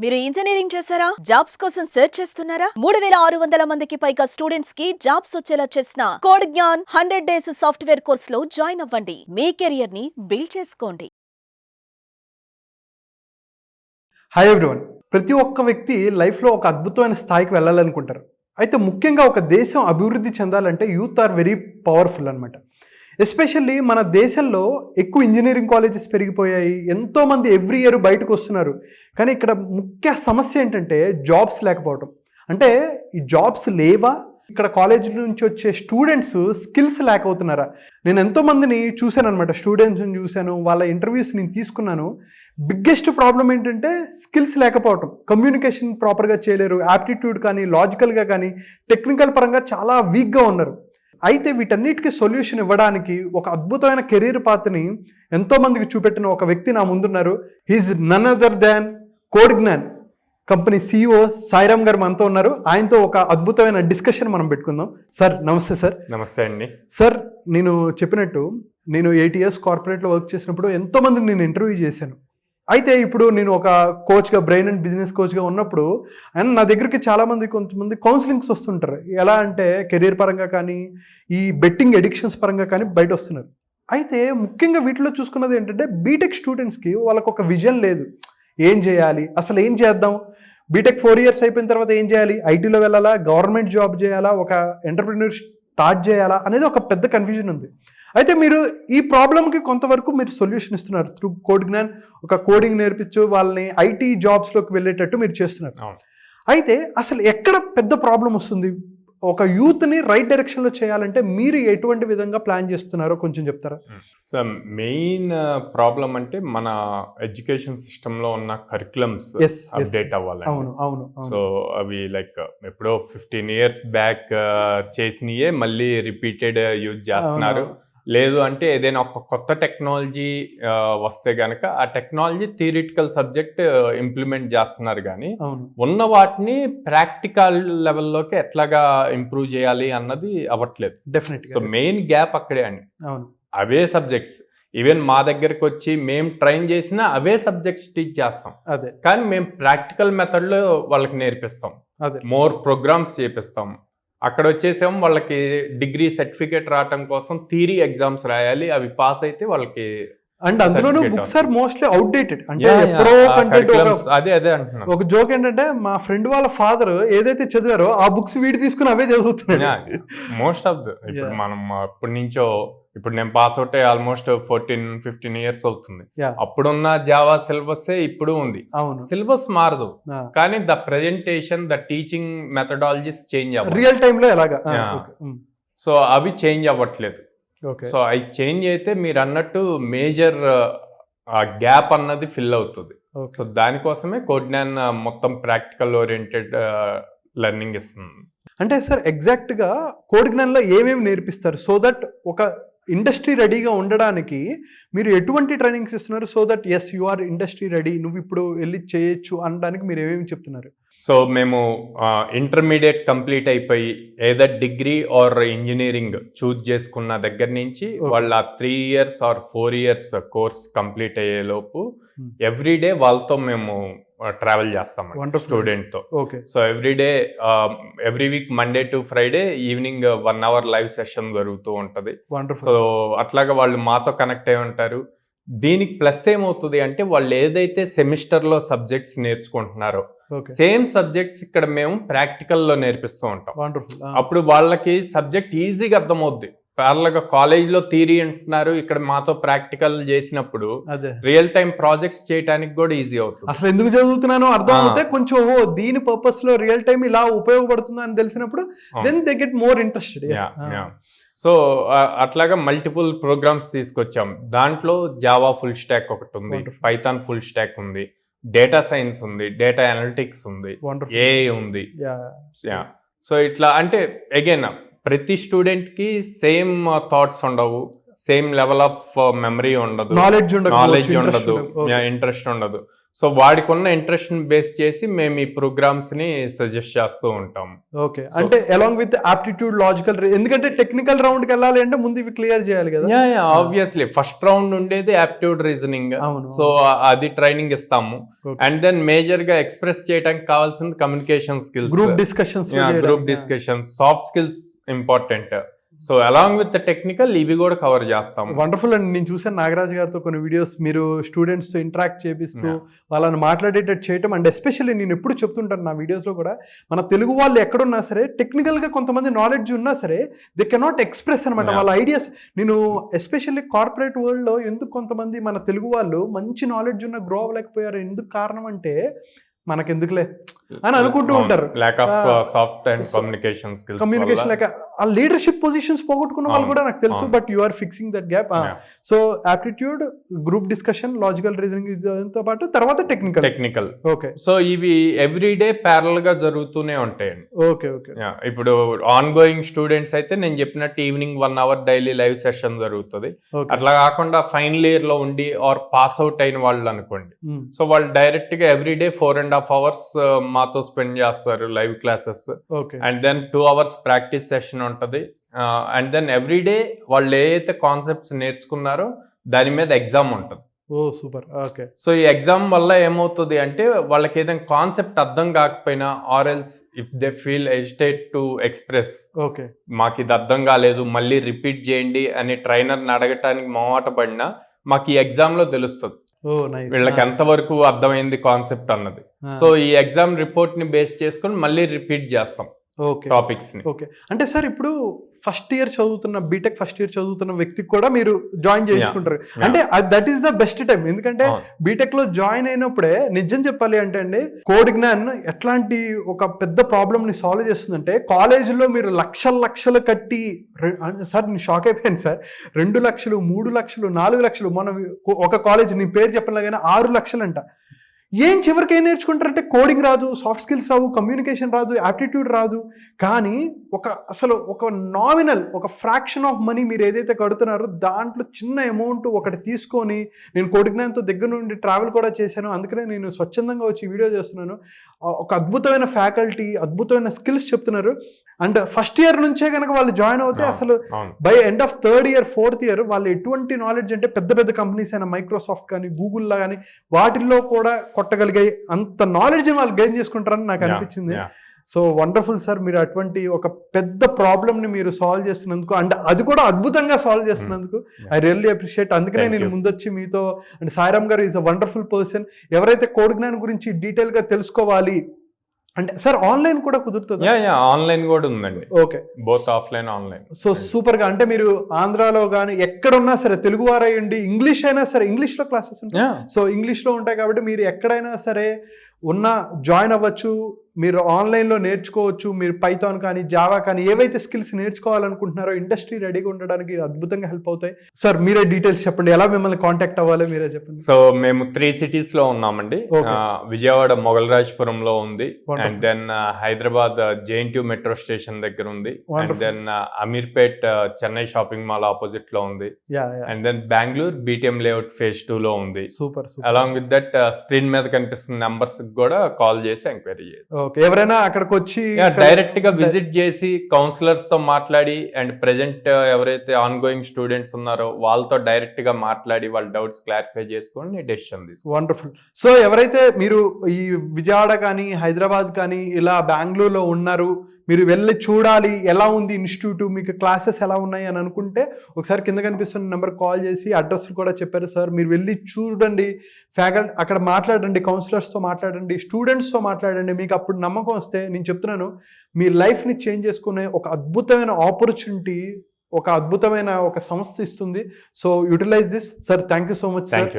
మీరు ఇంజనీరింగ్ చేశారా? జాబ్స్ కోసం సెర్చ్ చేస్తున్నారా? 3600 మందికి పైగా స్టూడెంట్స్ కి జాబ్స్ వచ్చేలా చేసిన code Gyan 100 days software course లో జాయిన్ అవ్వండి. మీ కెరియర్ ని బిల్డ్ చేసుకోండి. Hi everyone. ప్రతి ఒక్క వ్యక్తి లైఫ్లో ఒక అద్భుతమైన స్థాయికి వెళ్ళాలనుకుంటారు. అయితే ముఖ్యంగా ఒక దేశం అభివృద్ధి చెందాలంటే యూత్ ఆర్ వెరీ పవర్ఫుల్ అనమాట. ఎస్పెషల్లీ మన దేశంలో ఎక్కువ ఇంజనీరింగ్ కాలేజెస్ పెరిగిపోయాయి, ఎంతోమంది ఎవ్రీ ఇయర్ బయటకు వస్తున్నారు. కానీ ఇక్కడ ముఖ్య సమస్య ఏంటంటే జాబ్స్ లేకపోవడం. అంటే ఈ జాబ్స్ లేవా, ఇక్కడ కాలేజ్ నుంచి వచ్చే స్టూడెంట్స్ స్కిల్స్ లేక అవుతున్నారా? నేను ఎంతోమందిని చూశాను అనమాట, స్టూడెంట్స్ని చూశాను, వాళ్ళ ఇంటర్వ్యూస్ నేను తీసుకున్నాను. బిగ్గెస్ట్ ప్రాబ్లం ఏంటంటే స్కిల్స్ లేకపోవటం. కమ్యూనికేషన్ ప్రాపర్గా చేయలేరు, యాప్టిట్యూడ్ కానీ లాజికల్గా కానీ టెక్నికల్ పరంగా చాలా వీక్గా ఉన్నారు. అయితే వీటన్నిటికీ సొల్యూషన్ ఇవ్వడానికి ఒక అద్భుతమైన కెరీర్ పాత్ని ఎంతోమందికి చూపెట్టిన ఒక వ్యక్తి నా ముందున్నారు. He is none other than code Gyan company CEO Sairam గారు మనతో ఉన్నారు. ఆయనతో ఒక అద్భుతమైన డిస్కషన్ మనం పెట్టుకుందాం. సార్ నమస్తే. సార్ నమస్తే అండి. సార్, నేను చెప్పినట్టు నేను 8 years కార్పొరేట్లో వర్క్ చేసినప్పుడు ఎంతోమందిని నేను ఇంటర్వ్యూ చేశాను. అయితే ఇప్పుడు నేను ఒక కోచ్గా, బ్రెయిన్ అండ్ బిజినెస్ కోచ్గా ఉన్నప్పుడు అండ్ నా దగ్గరికి కొంతమంది కౌన్సిలింగ్స్ వస్తుంటారు. ఎలా అంటే కెరీర్ పరంగా కానీ, ఈ బెట్టింగ్ ఎడిక్షన్స్ పరంగా కానీ బయట వస్తున్నారు. అయితే ముఖ్యంగా వీటిలో చూసుకున్నది ఏంటంటే బీటెక్ స్టూడెంట్స్కి వాళ్ళకు ఒక విజన్ లేదు. ఏం చేయాలి, అసలు ఏం చేద్దాం, బీటెక్ 4 years అయిపోయిన తర్వాత ఏం చేయాలి, ఐటీలో వెళ్ళాలా, గవర్నమెంట్ జాబ్ చేయాలా, ఒక ఎంటర్ప్రిన్యూర్ స్టార్ట్ చేయాలా అనేది ఒక పెద్ద కన్ఫ్యూజన్ ఉంది. అయితే మీరు ఈ ప్రాబ్లమ్కి కొంతవరకు మీరు సొల్యూషన్ ఇస్తున్నారు త్రూ కోడ్ జ్ఞాన్. ఒక కోడింగ్ నేర్పించు వాళ్ళని ఐటీ జాబ్స్లోకి వెళ్ళేటట్టు మీరు చేస్తున్నారు. అయితే అసలు ఎక్కడ పెద్ద ప్రాబ్లం వస్తుంది? ఒక యూత్ని రైట్ డైరెక్షన్లో చేయాలంటే మీరు ఎటువంటి విధంగా ప్లాన్ చేస్తున్నారో కొంచెం చెప్తారా? సో మెయిన్ ప్రాబ్లం అంటే మన ఎడ్యుకేషన్ సిస్టంలో ఉన్న కరికులమ్స్ అప్డేట్ అవ్వాలి. అవును. సో అవి లైక్ ఎప్పుడో 15 years బ్యాక్ చేసినయే మళ్ళీ రిపీటెడ్ యూజ్ చేస్తున్నారు. లేదు అంటే ఏదైనా ఒక కొత్త టెక్నాలజీ వస్తే గనక ఆ టెక్నాలజీ థియరిటికల్ సబ్జెక్ట్ ఇంప్లిమెంట్ చేస్తున్నారు, కానీ ఉన్న వాటిని ప్రాక్టికల్ లెవెల్లోకి ఎట్లాగా ఇంప్రూవ్ చేయాలి అన్నది అవ్వట్లేదు. డెఫినెట్గా. సో మెయిన్ గ్యాప్ అక్కడే అండి. అవే సబ్జెక్ట్స్ ఈవెన్ మా దగ్గరకు వచ్చి మేము ట్రైన్ చేసిన అవే సబ్జెక్ట్స్ టీచ్ చేస్తాం. అదే, కానీ మేము ప్రాక్టికల్ మెథడ్లో వాళ్ళకి నేర్పిస్తాం. అదే, మోర్ ప్రోగ్రామ్స్ చేపిస్తాం. అక్కడ వచ్చేసేమో వాళ్ళకి డిగ్రీ సర్టిఫికేట్ రావటం కోసం థియరీ ఎగ్జామ్స్ రాయాలి, అవి పాస్ అయితే వాళ్ళకి. అండ్ అందులోనూ బుక్స్ ఆర్ మోస్ట్లీ అవుట్డేటెడ్. అంటే అదే అంటున్నాను. ఒక జోక్ ఏంటంటే మా ఫ్రెండ్ వాళ్ళ ఫాదర్ ఏదైతే చదివారో ఆ బుక్స్ వీడి తీసుకుని అవే చదువుతున్నాడు. మోస్ట్ ఆఫ్ ఇప్పుడు మనం అప్పటి నుంచో, ఇప్పుడు నేను పాస్ అవుట్ అయ్యి ఆల్మోస్ట్ 14-15 years అవుతుంది. అప్పుడున్న జావా సిలబస్ ఇప్పుడు ఉంది. సిలబస్ మారదు, కానీ the presentation, the teaching methodologies change అవ్వాలి. రియల్ టైమ్ లో ఎలాగా? సో అవి చేంజ్ అవ్వట్లేదు. సో అవి చేంజ్ అయితే మీరు అన్నట్టు మేజర్ గ్యాప్ అన్నది ఫిల్ అవుతుంది. సో దానికోసమే కోడ్ జ్ఞాన్ మొత్తం ప్రాక్టికల్ ఓరియంటెడ్ లెర్నింగ్ ఇస్తుంది. అంటే సార్ ఎగ్జాక్ట్ గా కోడ్ జ్ఞాన్ లో ఏమేమి నేర్పిస్తారు సో దట్ ఒక ఇండస్ట్రీ రెడీగా ఉండడానికి మీరు ఎటువంటి ట్రైనింగ్స్ ఇస్తున్నారు? So that as you are industry ready, నువ్వు ఇప్పుడు వెళ్ళి చేయొచ్చు అనడానికి మీరు ఏమేమి చెప్తున్నారు? సో మేము ఇంటర్మీడియట్ కంప్లీట్ అయిపోయి either degree or engineering choose చేసుకున్న దగ్గర నుంచి వాళ్ళ 3 years or 4 years course complete అయ్యేలోపు ఎవ్రీడే వాళ్ళతో మేము ట్రావెల్ చేస్తాం స్టూడెంట్ తో. So every week Monday to Friday evening 1 hour live session జరుగుతూ ఉంటది. సో అట్లాగా వాళ్ళు మాతో కనెక్ట్ అయి ఉంటారు. దీనికి ప్లస్ ఏమవుతుంది అంటే వాళ్ళు ఏదైతే సెమిస్టర్ లో సబ్జెక్ట్స్ నేర్చుకుంటున్నారో సేమ్ సబ్జెక్ట్స్ ఇక్కడ మేము ప్రాక్టికల్ లో నేర్పిస్తూ ఉంటాం. అప్పుడు వాళ్ళకి సబ్జెక్ట్ ఈజీగా అర్థమవుద్ది. ప్యారల్గా కాలేజ్ లో థియరీ అంటున్నారు, ఇక్కడ మాతో ప్రాక్టికల్ చేసినప్పుడు రియల్ టైం ప్రాజెక్ట్స్ చేయడానికి కూడా ఈజీ అవుతుంది. అసలు ఎందుకు చదువుతున్నానో అర్థం అవుతే కొంచెం దీని పర్పస్ లో రియల్ టైం ఇలా ఉపయోగపడుతుంది అని తెలిసినప్పుడు then they get more interested. So అట్లాగా మల్టిపుల్ ప్రోగ్రామ్స్ తీసుకొచ్చాం. దాంట్లో జావా ఫుల్ స్టాక్ ఒకటి ఉంది, పైథాన్ ఫుల్ స్టాక్ ఉంది, డేటా సైన్స్ ఉంది, డేటా అనలిటిక్స్ ఉంది, ఏఐ ఉంది. సో ఇట్లా అంటే అగైన్ ప్రతి స్టూడెంట్ కి సేమ్ థాట్స్ ఉండవు, సేమ్ లెవెల్ ఆఫ్ మెమరీ ఉండదు, నాలెడ్జ్ ఉండదు, ఇంట్రెస్ట్ ఉండదు. సో వాడికి ఉన్న ఇంట్రెస్ట్ ని బేస్ చేసి మేము ఈ ప్రోగ్రామ్స్ ని సజెస్ట్ చేస్తూ ఉంటాం. ఓకే, అంటే అలాంగ్ విత్ ఆప్టిట్యూడ్ లాజికల్, ఎందుకంటే టెక్నికల్ రౌండ్ కి వెళ్ళాలి అంటే ముందు ఇవి క్లియర్ చేయాలి కదా. ఆబ్వియస్లీ ఫస్ట్ రౌండ్ ఉండేది యాప్టిట్యూడ్ రీజనింగ్. అవును. సో అది ట్రైనింగ్ ఇస్తాము. అండ్ దెన్ మేజర్ గా ఎక్స్ప్రెస్ చేయడానికి కావాల్సింది communication skills, group discussions, soft skills important. So along with technical ఇవి కూడా కవర్ చేస్తాం. వండర్ఫుల్ అండి. నేను చూసాను నాగరాజ్ గారితో కొన్ని వీడియోస్, మీరు స్టూడెంట్స్ ఇంటరాక్ట్ చేపిస్తూ వాళ్ళని మాట్లాడేటట్టు చేయటం. అండ్ ఎస్పెషల్లీ నేను ఎప్పుడు చెప్తుంటాను నా వీడియోస్లో కూడా, మన తెలుగు వాళ్ళు ఎక్కడున్నా సరే టెక్నికల్గా కొంతమంది నాలెడ్జ్ ఉన్నా సరే దే కెనాట్ ఎక్స్ప్రెస్ అనమాట వాళ్ళ ఐడియాస్. నేను ఎస్పెషల్లీ కార్పొరేట్ వరల్డ్లో ఎందుకు కొంతమంది మన తెలుగు వాళ్ళు మంచి నాలెడ్జ్ ఉన్న గ్రో అవ్వలేకపోయారు, ఎందుకు కారణం అంటే మనకెందుకులే అని అనుకుంటూ ఉంటారు. Lack of soft and communication skills, communication లేక ఆ లీడర్షిప్ పొజిషన్స్ పోగొట్టుకున్న వాళ్ళు కూడా నాకు తెలుసు. But you are fixing that gap. So aptitude, group discussion, logical reasoning తో పాటు తర్వాత టెక్నికల్. ఓకే, సో ఇవి ఎవ్రీడే ప్యారల్ గా జరుగుతూనే ఉంటాయండి. Okay okay. ఇప్పుడు ఆన్ గోయింగ్ స్టూడెంట్స్ అయితే నేను చెప్పినట్టు evening 1 hour daily live session జరుగుతుంది. అట్లా కాకుండా ఫైనల్ ఇయర్ లో ఉండి ఆర్ పాస్ అవుట్ అయిన వాళ్ళు అనుకోండి, సో వాళ్ళు డైరెక్ట్ గా ఎవ్రీడే 4.5 hours మాతో స్పెండ్ చేస్తారు live classes. And then 2 hours practice session ఉంటది. అండ్ దెన్ ఎవ్రీడే వాళ్ళు ఏదైతే కాన్సెప్ట్స్ నేర్చుకున్నారో దాని మీద ఎగ్జామ్ ఉంటుంది. Oh super. ఓకే, సో ఈ ఎగ్జామ్ వల్ల ఏమవుతుంది అంటే వాళ్ళకి ఏదైనా కాన్సెప్ట్ అర్థం కాకపోయినా or else if they feel agitate to express, okay మాకు ఇది అర్థం కాలేదు మళ్ళీ రిపీట్ చేయండి అని ట్రైనర్ని అడగటానికి మొహమాట పడినా మాకు ఈ ఎగ్జామ్ లో తెలుస్తుంది వీళ్ళకి ఎంతవరకు అర్థమైంది కాన్సెప్ట్ అన్నది. సో ఈ ఎగ్జామ్ రిపోర్ట్ ని బేస్ చేసుకుని మళ్ళీ రిపీట్ చేస్తాం టాపిక్స్ ని. ఓకే, అంటే సార్ ఇప్పుడు ఫస్ట్ ఇయర్ చదువుతున్న బీటెక్ ఫస్ట్ ఇయర్ చదువుతున్న వ్యక్తికి కూడా మీరు జాయిన్ చేయించుకుంటారు అంటే that is the best time. ఎందుకంటే బీటెక్ లో జాయిన్ అయినప్పుడే నిజం చెప్పాలి అంటే అండి, కోడ్ జ్ఞాన్ ఎట్లాంటి ఒక పెద్ద ప్రాబ్లమ్ ని సాల్వ్ చేస్తుందంటే, కాలేజీలో మీరు లక్షలు కట్టి, సార్ నేను షాక్ అయిపోయాను సార్, 2 లక్షలు 3 లక్షలు 4 లక్షలు, మనం ఒక కాలేజ్ నీ పేరు చెప్పలేగానే 6 లక్షలు అంట. ఏం చివరికి ఏం నేర్చుకుంటారంటే కోడింగ్ రాదు, సాఫ్ట్ స్కిల్స్ రావు, కమ్యూనికేషన్ రాదు, యాప్టిట్యూడ్ రాదు. కానీ అసలు ఒక నామినల్, ఒక ఫ్రాక్షన్ ఆఫ్ మనీ మీరు ఏదైతే కడుతున్నారో దాంట్లో చిన్న అమౌంట్ ఒకటి తీసుకొని, నేను కోడింగ్ జ్ఞానంతో దగ్గర నుండి ట్రావెల్ కూడా చేశాను, అందుకనే నేను స్వచ్ఛందంగా వచ్చి వీడియో చేస్తున్నాను. ఒక అద్భుతమైన ఫ్యాకల్టీ, అద్భుతమైన స్కిల్స్ చెప్తున్నారు. అండ్ ఫస్ట్ ఇయర్ నుంచే కనుక వాళ్ళు జాయిన్ అవుతే అసలు by end of 3rd year 4th year వాళ్ళు ఎటువంటి నాలెడ్జ్ అంటే పెద్ద కంపెనీస్ అయినా మైక్రోసాఫ్ట్ కానీ గూగుల్ లా కానీ వాటిల్లో కూడా కొట్టగలిగే అంత నాలెడ్జ్ వాళ్ళు గెయిన్ చేసుకుంటారని నాకు అనిపించింది. సో వండర్ఫుల్ సార్, మీరు అటువంటి ఒక పెద్ద ప్రాబ్లమ్ ని మీరు సాల్వ్ చేస్తున్నందుకు, అండ్ అది కూడా అద్భుతంగా సాల్వ్ చేస్తున్నందుకు ఐ రియల్లీ అప్రిషియేట్. అందుకనే నేను ముందొచ్చి మీతో, అండ్ సాయిరామ్ గారు ఈజ్ అ వండర్ఫుల్ పర్సన్. ఎవరైతే కోడ్ జ్ఞానం గురించి డీటెయిల్ గా తెలుసుకోవాలి అంటే సార్ ఆన్లైన్ కూడా కుదురుతుంది? ఆన్లైన్ కూడా ఉందండి. Okay, both offline online. So super గా, అంటే మీరు ఆంధ్రాలో కానీ ఎక్కడున్నా సరే, తెలుగు వారయ్యండి, ఇంగ్లీష్ అయినా సరే, ఇంగ్లీష్ లో క్లాసెస్ ఉంటాయి. సో ఇంగ్లీష్ లో ఉంటాయి కాబట్టి మీరు ఎక్కడైనా సరే జాయిన్ అవ్వచ్చు, మీరు ఆన్లైన్లో నేర్చుకోవచ్చు. మీరు పైథాన్ కానీ జావా కానీ ఏవైతే స్కిల్స్ నేర్చుకోవాలనుకుంటున్నారో ఇండస్ట్రీ రెడీగా ఉండడానికి అద్భుతంగా హెల్ప్ అవుతాయి. సార్ మీరే డీటెయిల్స్ చెప్పండి, ఎలా మిమ్మల్ని కాంటాక్ట్ అవ్వాలి మీరే చెప్పండి. సో మేము 3 cities లో ఉన్నామండి. విజయవాడ మొగల్రాజ్పురంలో ఉంది, and then Hyderabad JNTU metro station దగ్గర ఉంది, and then Ameerpet Chennai shopping mall opposite లో ఉంది, and then Bengaluru BTM layout phase 2 లో ఉంది. Super. Along with that screen మీద కనిపిస్తున్న నెంబర్స్ కూడా కాల్ చేసి ఎంక్వైరీ చేయొచ్చు. ఎవరైనా అక్కడికి వచ్చి డైరెక్ట్ గా విజిట్ చేసి కౌన్సిలర్స్ తో మాట్లాడి, అండ్ ప్రెజెంట్ ఎవరైతే ఆన్ గోయింగ్ స్టూడెంట్స్ ఉన్నారో వాళ్ళతో డైరెక్ట్ గా మాట్లాడి వాళ్ళ డౌట్స్ క్లారిఫై చేసుకొని డెసిషన్ తీసుకో. వండర్ఫుల్. సో ఎవరైతే మీరు ఈ విజయవాడ కానీ హైదరాబాద్ కానీ ఇలా బెంగళూరులో ఉన్నారు, మీరు వెళ్ళి చూడాలి ఎలా ఉంది ఇన్స్టిట్యూట్, మీకు క్లాసెస్ ఎలా ఉన్నాయి అని అనుకుంటే ఒకసారి కింద కనిపిస్తున్న నెంబర్ కాల్ చేసి, అడ్రస్ కూడా చెప్పారు సార్, మీరు వెళ్ళి చూడండి, ఫ్యాకల్టీ అక్కడ మాట్లాడండి, కౌన్సిలర్స్తో మాట్లాడండి, స్టూడెంట్స్తో మాట్లాడండి. మీకు అప్పుడు నమ్మకం వస్తే నేను చెప్తున్నాను మీ లైఫ్ని చేంజ్ చేసుకునే ఒక అద్భుతమైన ఆపర్చునిటీ, ఒక అద్భుతమైన ఒక సంస్థ ఇస్తుంది. So utilise this sir. Thank you so much sir.